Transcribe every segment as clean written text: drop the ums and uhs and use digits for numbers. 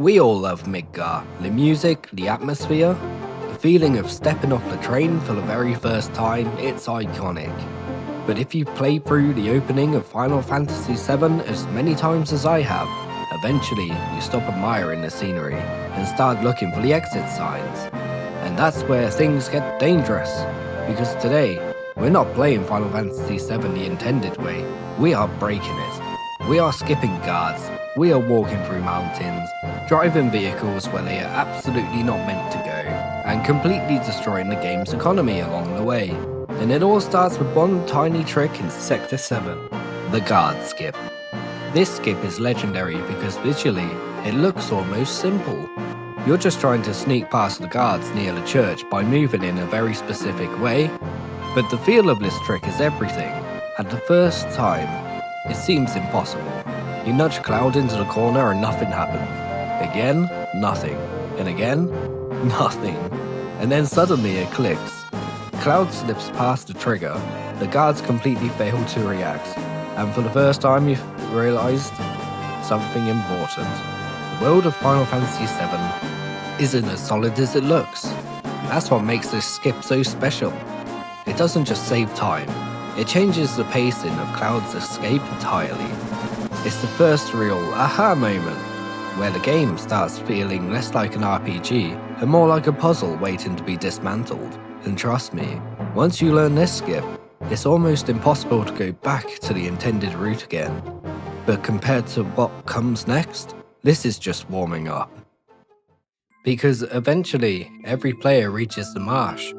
We all love Midgar, the music, the atmosphere, the feeling of stepping off the train for the very first time, it's iconic. But if you play through the opening of Final Fantasy VII as many times as I have, eventually you stop admiring the scenery and start looking for the exit signs. And that's where things get dangerous, because today, we're not playing Final Fantasy VII the intended way, we are breaking it. We are skipping guards, we are walking through mountains, driving vehicles where they are absolutely not meant to go, and completely destroying the game's economy along the way. And it all starts with one tiny trick in Sector 7, the guard skip. This skip is legendary because visually, it looks almost simple. You're just trying to sneak past the guards near the church by moving in a very specific way, but the feel of this trick is everything. At the first time, it seems impossible. You nudge Cloud into the corner and nothing happens. Again, nothing. And again, nothing. And then suddenly it clicks. Cloud slips past the trigger, the guards completely fail to react, and for the first time you've realised something important. The world of Final Fantasy VII isn't as solid as it looks. That's what makes this skip so special. It doesn't just save time, it changes the pacing of Cloud's escape entirely. It's the first real aha moment, where the game starts feeling less like an RPG and more like a puzzle waiting to be dismantled. And trust me, once you learn this skip, it's almost impossible to go back to the intended route again. But compared to what comes next, this is just warming up. Because eventually, every player reaches the marsh.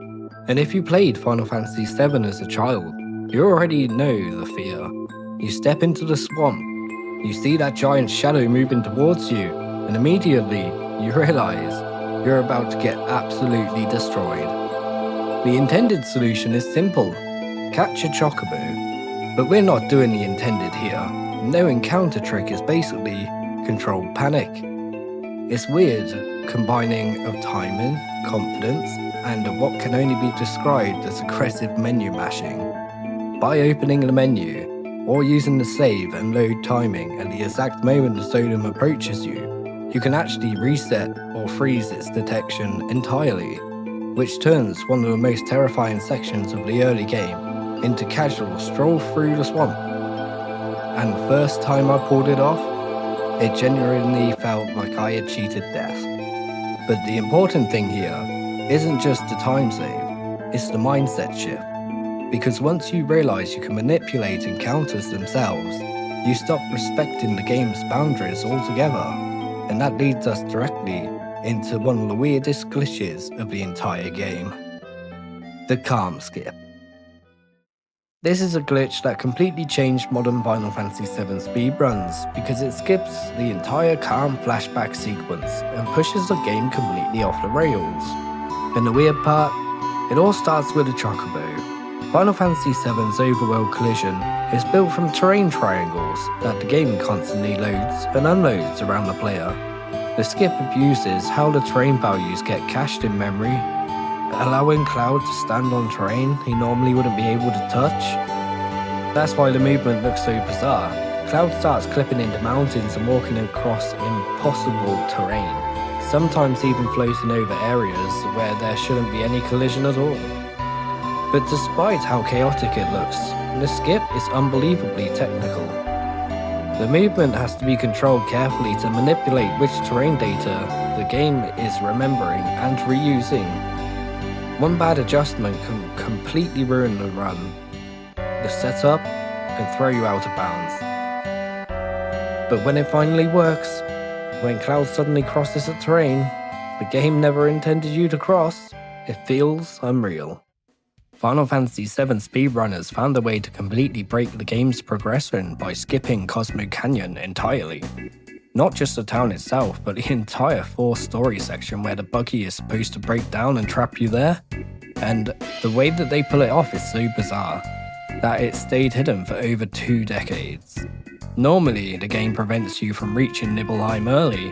And if you played Final Fantasy VII as a child, you already know the fear. You step into the swamp, you see that giant shadow moving towards you, and immediately you realize you're about to get absolutely destroyed. The intended solution is simple, catch a chocobo, but we're not doing the intended here. No encounter trick is basically controlled panic. It's weird, combining of timing, confidence, and what can only be described as aggressive menu mashing. By opening the menu, or using the save and load timing at the exact moment the Zolom approaches you, you can actually reset or freeze its detection entirely, which turns one of the most terrifying sections of the early game into casual stroll through the swamp. And the first time I pulled it off, it genuinely felt like I had cheated death. But the important thing here isn't just the time save, it's the mindset shift. Because once you realise you can manipulate encounters themselves, you stop respecting the game's boundaries altogether. And that leads us directly into one of the weirdest glitches of the entire game. The Kalm Skip. This is a glitch that completely changed modern Final Fantasy VII speedruns because it skips the entire Kalm flashback sequence and pushes the game completely off the rails. And the weird part, it all starts with a chocobo. Final Fantasy VII's overworld collision is built from terrain triangles that the game constantly loads and unloads around the player. The skip abuses how the terrain values get cached in memory, allowing Cloud to stand on terrain he normally wouldn't be able to touch. That's why the movement looks so bizarre. Cloud starts clipping into mountains and walking across impossible terrain, sometimes even floating over areas where there shouldn't be any collision at all. But despite how chaotic it looks, the skip is unbelievably technical. The movement has to be controlled carefully to manipulate which terrain data the game is remembering and reusing. One bad adjustment can completely ruin the run, the setup, and throw you out of bounds. But when it finally works, when Cloud suddenly crosses a terrain the game never intended you to cross, it feels unreal. Final Fantasy VII speedrunners found a way to completely break the game's progression by skipping Cosmo Canyon entirely. Not just the town itself, but the entire 4-story section where the Buggy is supposed to break down and trap you there. And the way that they pull it off is so bizarre that it stayed hidden for over 2 decades. Normally, the game prevents you from reaching Nibelheim early.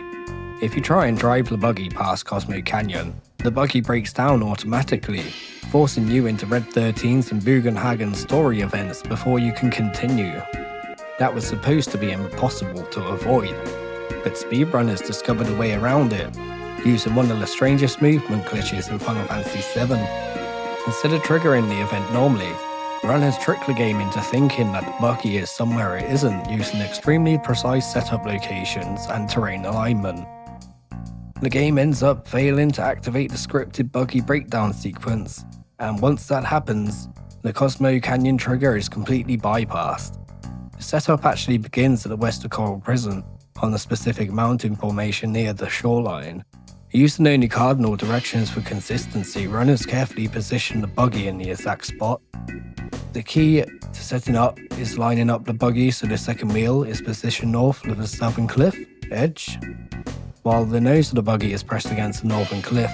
If you try and drive the Buggy past Cosmo Canyon, the Buggy breaks down automatically, forcing you into Red 13's and Bugenhagen's story events before you can continue. That was supposed to be impossible to avoid. but speedrunners discovered a way around it, using one of the strangest movement glitches in Final Fantasy VII. Instead of triggering the event normally, runners trick the game into thinking that the Buggy is somewhere it isn't, using extremely precise setup locations and terrain alignment. The game ends up failing to activate the scripted Buggy breakdown sequence, and once that happens, the Cosmo Canyon trigger is completely bypassed. The setup actually begins at the Western Coral Prison, on a specific mountain formation near the shoreline. Using only cardinal directions for consistency, runners carefully position the Buggy in the exact spot. The key to setting up is lining up the Buggy so the second wheel is positioned north of the southern cliff edge, while the nose of the Buggy is pressed against the northern cliff.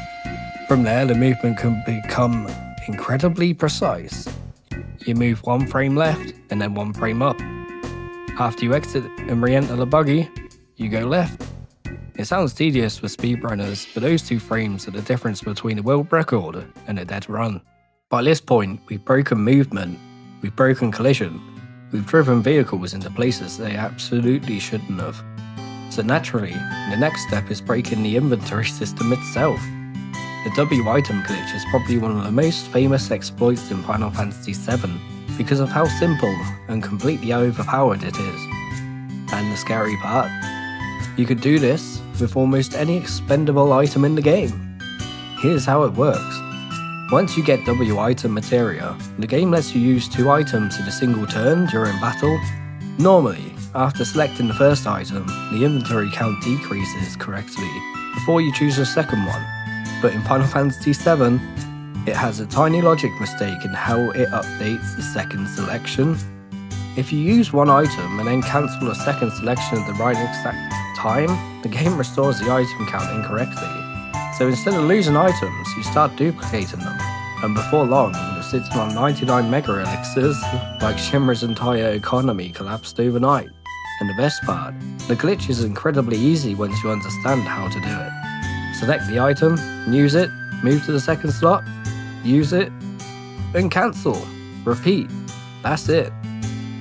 From there, the movement can become incredibly precise. You move one frame left and then one frame up. After you exit and re-enter the Buggy, you go left. It sounds tedious for speedrunners, but those 2 frames are the difference between a world record and a dead run. By this point, we've broken movement, we've broken collision, we've driven vehicles into places they absolutely shouldn't have. So naturally, the next step is breaking the inventory system itself. The W item glitch is probably one of the most famous exploits in Final Fantasy VII because of how simple and completely overpowered it is. And the scary part, you could do this with almost any expendable item in the game. Here's how it works. Once you get W item materia, the game lets you use 2 items in a single turn during battle. Normally, after selecting the first item, the inventory count decreases correctly before you choose the second one. But in Final Fantasy VII, it has a tiny logic mistake in how it updates the second selection. If you use one item and then cancel a second selection at the right exact time, the game restores the item count incorrectly. So instead of losing items, you start duplicating them, and before long, you're sitting on 99 mega elixirs, like Shimmer's entire economy collapsed overnight. And the best part, the glitch is incredibly easy once you understand how to do it. Select the item, use it, move to the second slot, use it, then cancel. Repeat. That's it.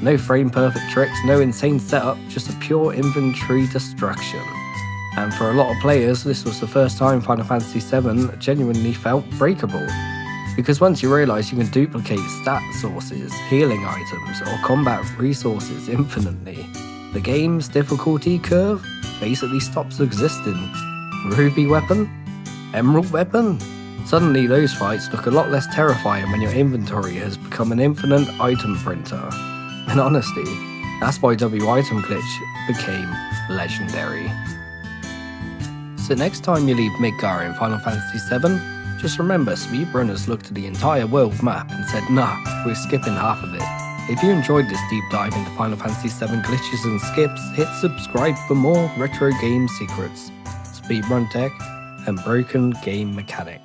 No frame perfect tricks, no insane setup, just a pure inventory destruction. And for a lot of players, this was the first time Final Fantasy VII genuinely felt breakable. Because once you realise you can duplicate stat sources, healing items, or combat resources infinitely, the game's difficulty curve basically stops existing. Ruby weapon? Emerald weapon? Suddenly those fights look a lot less terrifying when your inventory has become an infinite item printer. And honestly, that's why W item glitch became legendary. So next time you leave Midgar in Final Fantasy VII, just remember speedrunners looked at the entire world map and said, nah, we're skipping half of it. If you enjoyed this deep dive into Final Fantasy VII glitches and skips, hit subscribe for more retro game secrets, speedrun tech, and broken game mechanics.